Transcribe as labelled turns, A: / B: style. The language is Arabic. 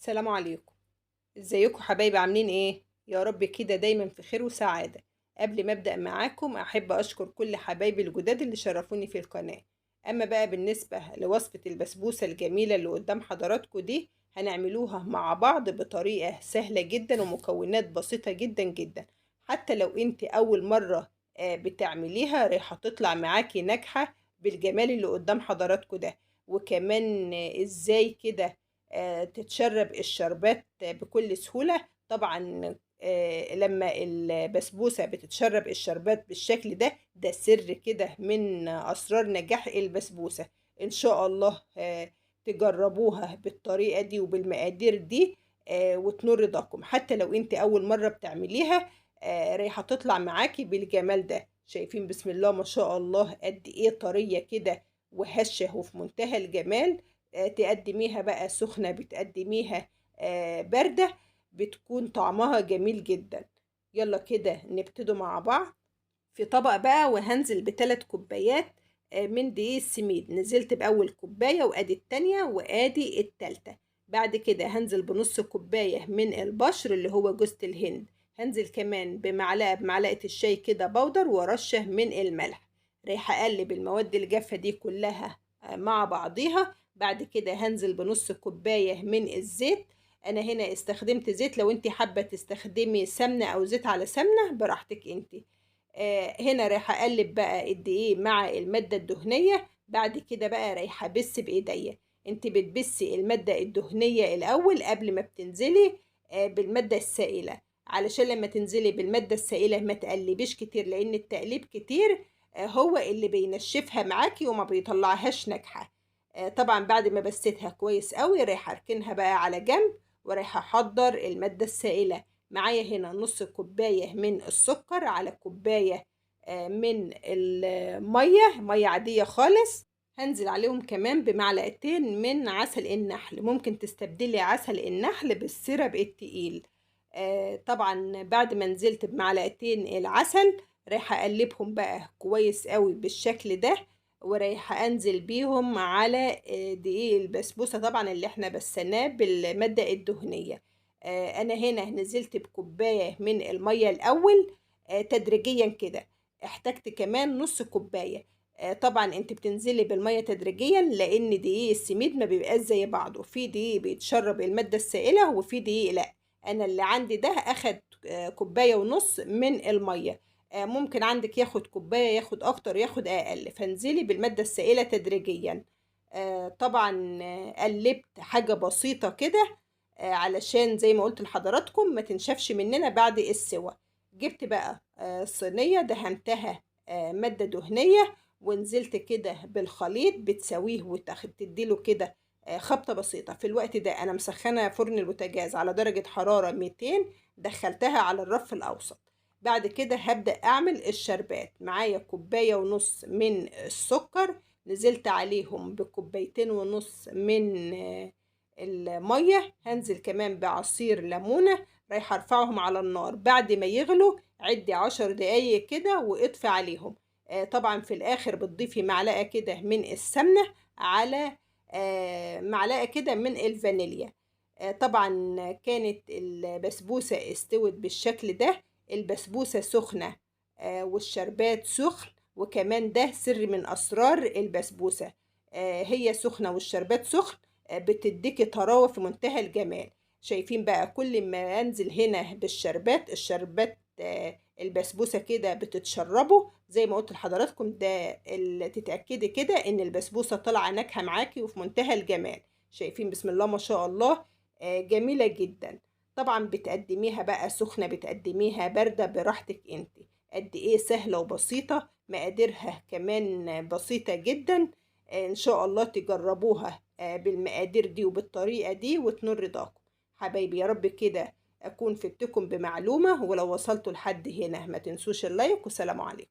A: السلام عليكم. ازيكم حبايبي، عاملين ايه؟ يا رب كده دايما في خير وسعادة. قبل ما ابدأ معاكم احب اشكر كل حبايبي الجداد اللي شرفوني في القناة. اما بقى بالنسبة لوصفة البسبوسة الجميلة اللي قدام حضراتكم دي، هنعملوها مع بعض بطريقة سهلة جدا ومكونات بسيطة جدا جدا. حتى لو انت اول مرة بتعمليها راح تطلع معاكي ناجحة بالجمال اللي قدام حضراتكم ده. وكمان ازاي كده تتشرب الشربات بكل سهولة طبعا. لما البسبوسة بتتشرب الشربات بالشكل ده سر كده من أسرار نجاح البسبوسة. إن شاء الله تجربوها بالطريقة دي وبالمقادير دي وتنور رضاكم. حتى لو انت أول مرة بتعمليها راح تطلع معاكي بالجمال ده. شايفين بسم الله ما شاء الله قد ايه طرية كده وهشة وفي منتهى الجمال. تقدميها بقى سخنة، بتقدميها باردة، بتكون طعمها جميل جدا. يلا كده نبتدوا مع بعض. في طبق بقى وهنزل بثلاث كوبايات من دقيق السميد. نزلت بأول كوباية وادي التانية وادي التالتة. بعد كده هنزل بنص كوباية من البشر اللي هو جوز الهند. هنزل كمان بمعلقة الشاي كده بودر ورشة من الملح. رايحة اقلب المواد الجافة دي كلها مع بعضيها. بعد كده هنزل بنص كوباية من الزيت. انا هنا استخدمت زيت، لو انت حابة تستخدمي سمنة او زيت على سمنة براحتك انت. هنا رايحة اقلب بقى الدقيق مع المادة الدهنية. بعد كده بقى رايحة ابس بايديا. انت بتبسي المادة الدهنية الاول قبل ما بتنزلي بالمادة السائلة، علشان لما تنزلي بالمادة السائلة ما تقلبيش كتير، لان التقليب كتير هو اللي بينشفها معاكي وما بيطلعهاش ناجحة. طبعا بعد ما بسيتها كويس قوي رايحة اركنها بقى على جنب، ورايحة احضر المادة السائلة. معايا هنا نص كوباية من السكر على كوباية من المية، مية عادية خالص. هنزل عليهم كمان بمعلقتين من عسل النحل. ممكن تستبدلي عسل النحل بالسيرب التقيل. طبعا بعد ما نزلت بمعلقتين العسل رايحة اقلبهم بقى كويس قوي بالشكل ده، ورايحة انزل بيهم على دقيق البسبوسة طبعا اللي احنا بسناه بالمادة الدهنية. انا هنا نزلت بكوباية من المية الاول تدريجيا كده. احتجت كمان نص كوباية. طبعا انت بتنزلي بالمية تدريجيا لان دقيق السميد ما بيبقاش زي بعضه، في دقيق بيتشرب المادة السائلة وفي دقيق لا. انا اللي عندي ده اخد كوباية ونص من المية. ممكن عندك ياخد كوباية، ياخد اكتر، ياخد اقل. فانزلي بالمادة السائلة تدريجيا. طبعا قلبت حاجة بسيطة كده علشان زي ما قلت لحضراتكم ما تنشفش مننا بعد السوى. جبت بقى صينية دهنتها مادة دهنية، ونزلت كده بالخليط بتسويه وتديله كده خبطة بسيطة. في الوقت ده أنا مسخنة فرن البوتاجاز على درجة حرارة 200، دخلتها على الرف الأوسط. بعد كده هبدأ أعمل الشربات. معايا كوباية ونص من السكر، نزلت عليهم بكوبايتين ونص من المية. هنزل كمان بعصير ليمونة. رايحة ارفعهم على النار. بعد ما يغلوا عدي 10 دقايق كده واطفي عليهم. طبعا في الاخر بتضيفي معلقة كده من السمنة على معلقة كده من الفانيليا. طبعا كانت البسبوسة استوت بالشكل ده. البسبوسة سخنة والشربات سخن، وكمان ده سر من أسرار البسبوسة. هي سخنة والشربات سخن بتديكي طراوة في منتهى الجمال. شايفين بقى كل ما انزل هنا بالشربات، الشربات البسبوسة كده بتتشربه زي ما قلت لحضراتكم. ده اللي تتأكدي كده ان البسبوسة طالعة ناجحة معاكي وفي منتهى الجمال. شايفين بسم الله ما شاء الله جميلة جدا. طبعا بتقدميها بقى سخنة، بتقدميها باردة براحتك انت. قد ايه سهلة وبسيطة، مقاديرها كمان بسيطة جدا. ان شاء الله تجربوها بالمقادير دي وبالطريقة دي وتنور رضاكم. حبايبي يا رب كده أكون فدتكم بمعلومة، ولو وصلتوا لحد هنا ما تنسوش اللايك، والسلام عليكم.